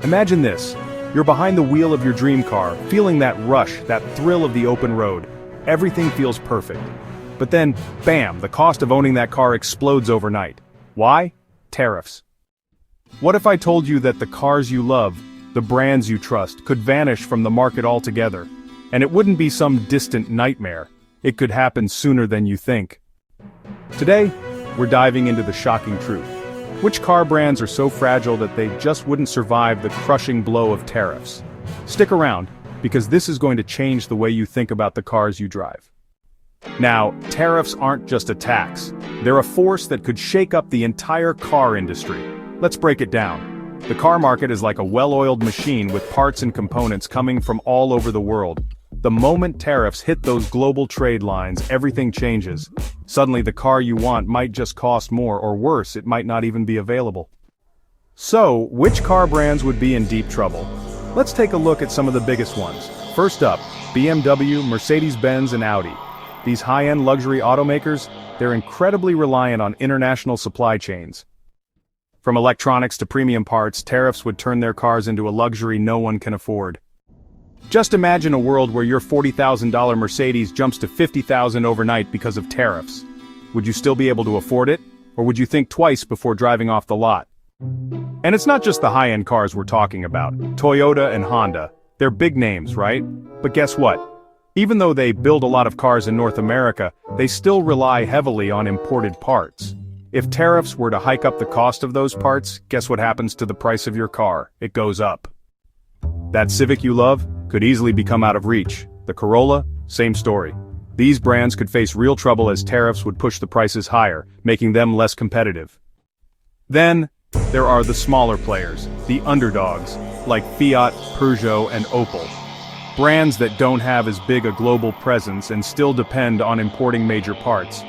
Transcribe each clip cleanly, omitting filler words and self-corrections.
Imagine this. You're behind the wheel of your dream car, feeling that rush, that thrill of the open road. Everything feels perfect. But then, bam, the cost of owning that car explodes overnight. Why? Tariffs. What if I told you that the cars you love, the brands you trust, could vanish from the market altogether? And it wouldn't be some distant nightmare. It could happen sooner than you think. Today, we're diving into the shocking truth. Which car brands are so fragile that they just wouldn't survive the crushing blow of tariffs? Stick around, because this is going to change the way you think about the cars you drive. Now, tariffs aren't just a tax. They're a force that could shake up the entire car industry. Let's break it down. The car market is like a well-oiled machine with parts and components coming from all over the world. The moment tariffs hit those global trade lines, everything changes. Suddenly the car you want might just cost more, or worse, it might not even be available. So, which car brands would be in deep trouble? Let's take a look at some of the biggest ones. First up, BMW, Mercedes-Benz, and Audi. These high-end luxury automakers, they're incredibly reliant on international supply chains. From electronics to premium parts, tariffs would turn their cars into a luxury no one can afford. Just imagine a world where your $40,000 Mercedes jumps to $50,000 overnight because of tariffs. Would you still be able to afford it? Or would you think twice before driving off the lot? And it's not just the high-end cars we're talking about. Toyota and Honda. They're big names, right? But guess what? Even though they build a lot of cars in North America, they still rely heavily on imported parts. If tariffs were to hike up the cost of those parts, guess what happens to the price of your car? It goes up. That Civic you love could easily become out of reach. The Corolla, same story. These brands could face real trouble as tariffs would push the prices higher, making them less competitive. Then, there are the smaller players, the underdogs, like Fiat, Peugeot, and Opel. Brands that don't have as big a global presence and still depend on importing major parts.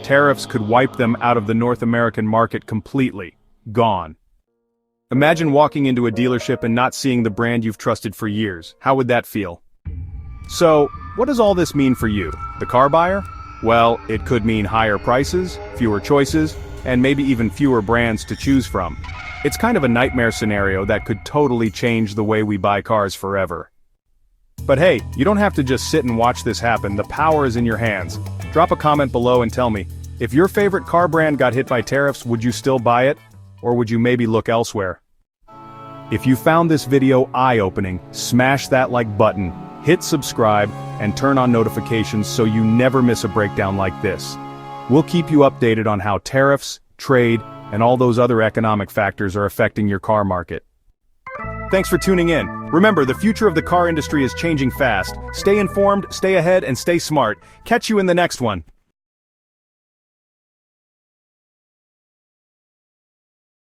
Tariffs could wipe them out of the North American market completely. Gone. Imagine walking into a dealership and not seeing the brand you've trusted for years. How would that feel? So, what does all this mean for you, the car buyer? Well, it could mean higher prices, fewer choices, and maybe even fewer brands to choose from. It's kind of a nightmare scenario that could totally change the way we buy cars forever. But hey, you don't have to just sit and watch this happen. The power is in your hands. Drop a comment below and tell me, if your favorite car brand got hit by tariffs, would you still buy it? Or would you maybe look elsewhere? If you found this video eye-opening, smash that like button, hit subscribe, and turn on notifications so you never miss a breakdown like this. We'll keep you updated on how tariffs, trade, and all those other economic factors are affecting your car market. Thanks for tuning in. Remember, the future of the car industry is changing fast. Stay informed, stay ahead, and stay smart. Catch you in the next one.